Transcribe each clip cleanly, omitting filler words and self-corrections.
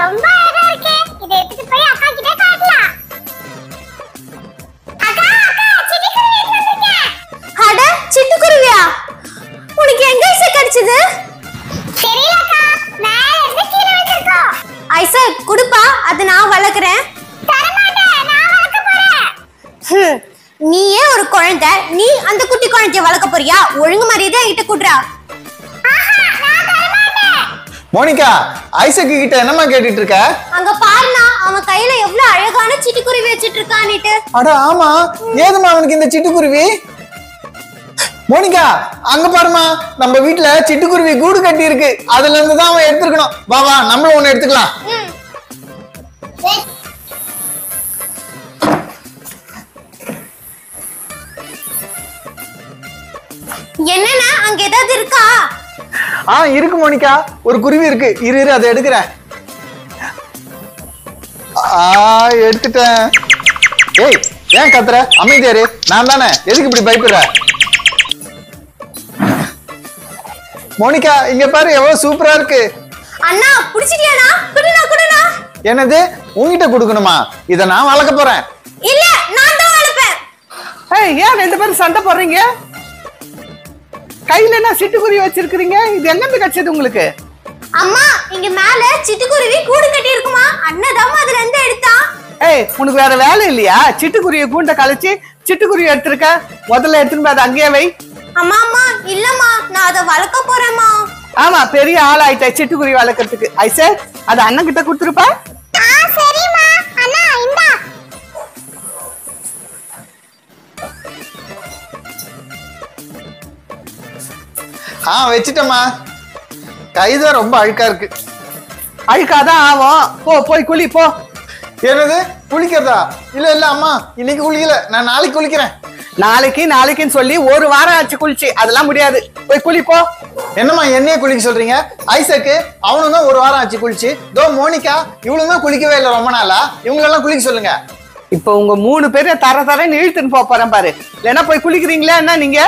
ரொம்ப அழகா இருக்கு. இதை எடுத்துட்டு போய் அக்கா கிட்ட காட்டலாம். அக்கா அக்கா சிட்டுக்குருவி வந்திருக்கேன். அட சிட்டுக்குருவியா? உனக்கு எங்க ஐசா கிடைச்சது? தெரியலக்கா, மேல இருந்து கீழே விழுந்திருக்கோம். ஐசா குடுப்பா, அது நான் வளர்க்குறேன். தரமாட்டேன், நான் வளர்க்க போறேன். நீயே ஒரு குழந்தை, நீ அந்த குட்டி குழந்தைய வளர்க்க போறியா? ஒழுங்கு மரியாதை என்கிட்ட குடுறா. மோனிகா, ஐசக் கிட்ட என்னமா கேட்டுட்டு இருக்க? அங்க பாருண்ணா, அவன் கையில எவ்வளவு அழகான சிட்டுக்குருவி வச்சிட்டு இருக்கான்னுட்டு. அட ஆமா, ஏதுமா அவனுக்கு இந்த சிட்டுக்குருவி? மோனிகா, அங்க பாருமா, நம்ம வீட்டுல சிட்டுக்குருவி கூடு கட்டி இருக்கு. அதுல இருந்து தான் அவன் எடுத்துக்கணும். வா வா, நம்மளும் ஒண்ணு எடுத்துக்கலாம். என்னன்னா அங்க ஏதாவது இருக்கா? இருக்கு மோனிகா, ஒரு குருவி இருக்கு. இரு இரு, அதை எடுக்கிறேன். எடுத்துட்டேன். ஏய், ஏன் கத்துற? அமைதியாரு. நான் தானே, எதுக்கு இப்படி பயப்படுற? மோனிகா, இங்க பாரு, எவ்வளவு சூப்பரா இருக்கு. அண்ணா புடிச்சிட்டியானா? குடுனா குடுனா. என்னது, உன்கிட்ட கொடுக்கணுமா? இத நான் வளர்க்க போறேன். இல்ல, நான் தான் வளர்ப்பேன். ஏய், ஏன் ரெண்டு பேரும் சண்டை போடுறீங்க? கையில என்ன சிட்டுக்குருவி வச்சிருக்கீங்க? இது எங்க இருந்து கிடைச்சது உங்களுக்கு? அம்மா, இங்க மேல சிட்டுக்குருவி கூடு கட்டி இருக்குமா, அண்ணன் அதுல இருந்து எடுத்தான். ஏய், உனக்கு வேற வேலை இல்லையா? சிட்டுக்குருவியை கூண்ட கழிச்சு சிட்டுக்குருவி எடுத்திருக்க. முதல்ல எடுத்துன்னு போய் அதை அங்கேயே வை. அம்மா அம்மா, இல்லம்மா, நான் அதை வளர்க்க போறேம்மா. ஆமா, பெரிய ஆள் ஆயிட்ட சிட்டுக்குருவி வளர்க்கறதுக்கு. ஐசா, அது அண்ணன் கிட்ட கொடுத்துருப்பா. சரிம்மா. அண்ணா இந்தா. வச்சிட்டமா. கைதான் ரொம்ப அழுக்கா இருக்கு. அழுக்காதான் ஆகும். போ, போய் குளி போ. என்னது, குளிக்கிறதா? இல்ல இல்ல அம்மா, இன்னைக்கு குளிக்கல, நான் நாளைக்கு குளிக்கிறேன். நாளைக்குன்னு சொல்லி ஒரு வாரம் ஆச்சு குளிச்சு. அதெல்லாம் முடியாது, போய் குளி போ. என்னம்மா என்னைய குளிக்க சொல்றீங்க? ஐசக்கு அவனும் தான் ஒரு வாரம் ஆச்சு குளிச்சு. மோனிகா, இவளும் தான் குளிக்கவே இல்லை ரொம்ப நாளா. இவங்களெல்லாம் குளிக்க சொல்லுங்க. இப்ப உங்க 3 பேரை தரன்னு இழுத்துன்னு போறேன் பாரு. இல்லைன்னா போய் குளிக்கிறீங்களா என்ன நீங்க?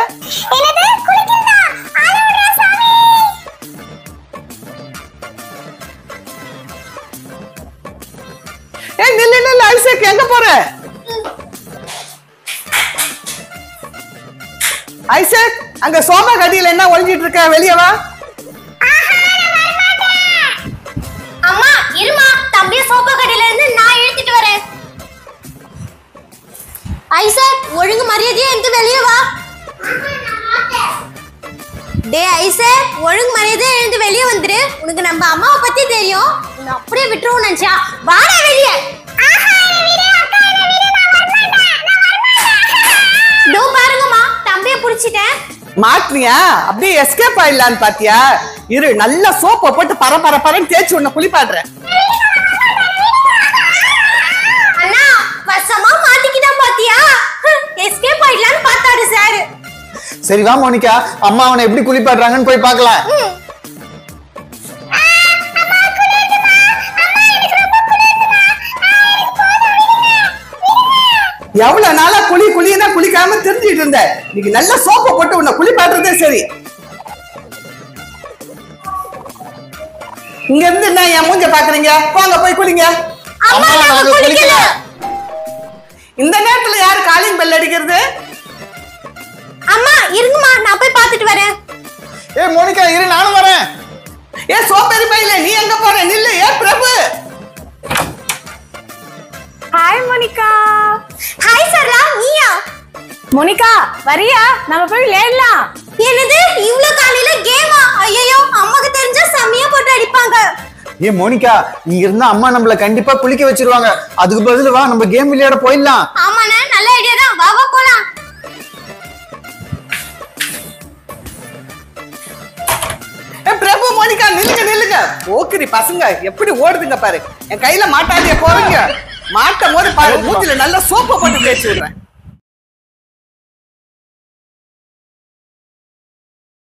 ஏய், நில்லு ஐசக், எங்க போற? ஐசக், அங்க சோமா கடியில என்ன ஒளிஞ்சிட்டு இருக்க? வெளியே வா. அம்மா இருமா, தம்பிய சோபா கடையில இருந்து நான் இழுத்துட்டு வரேன். ஐசக், ஒழுங்கு மரியாதையா இருந்து வெளியே வா. டேய் ஐசக், ஒழுங்கு மரியாதையா இருந்து வெளியே வந்துரு. உனக்கு நம்ம அம்மாவை பத்தி தெரியும். உன்னை அப்படியே விட்டுருவோம் நினைச்சா? வாடா வெளியே. டோ பாருங்கம்மா, தம்பிய புடிச்சிட்டேன். மாட்டினியா? அப்படியே எஸ்கேப் ஆயிடலான்னு பாத்தியா? இரு, நல்ல சோப்பை போட்டு பரன்னு தேய்ச்சி உன்னை குளிப்பாடுறேன். அண்ணா, வசமா மாட்டிக்கிட்டா பாத்தியா? எஸ்கேப் ஆயிடலான்னு பார்த்தாரு சார். சரி வா மோனிகா, அம்மா அவனை எப்படி குளிப்பாடுறாங்கன்னு போய் பார்க்கலாம். எவ்வளவு நாளா குளினா குளிக்காம தெரிஞ்சிட்டு இருந்த. நீங்க நல்ல சோப்பை போட்டு உன்னை குளிப்பாடுறதே சரி. இங்க இருந்து என்ன என் மூஞ்ச பாக்குறீங்க? போங்க போய் குளிங்க. அம்மா, நான் குளிக்கல. இந்த நேரத்துல யாரு காலிங் பெல் அடிக்கிறது? அம்மா இருங்கம்மா, நான் போய் பார்த்துட்டு வரேன். மோனிகா இரு, நானும் வரேன். சோப்பேரி பையில நீ எங்க போற? நில்லு. Prabhu. Hi Monica. Hi Sarala, நீயா? மோனிகா வரியா? நம்ம போய் விளையாடலாம். என்னது, இவ்ளோ காலையில கேமா? ஐயோ, அம்மாக்கு தெரிஞ்சா செம்மையா போட்டு அடிப்பாங்க. மோனிகா, இங்க இருந்தா அம்மா நம்மள கண்டிப்பா குளிக்க வச்சிருவாங்க. அதுக்கு பதிலா வா, நம்ம கேம் விளையாட போயிடலாம். ஆமாண்ணே, நல்ல ஐடியா தான். வா வா போலாம். பிரபு, மோனிகா நில்லுங்க. ஓகரி பசங்க எப்படி ஓடுதுங்க பாரு. என் கையில மாட்டாதே போறீங்க. மாட்டும் போது பாரு, மூஞ்சில நல்ல சோப்பை போட்டு தேய்ச்சி விடுறேன்.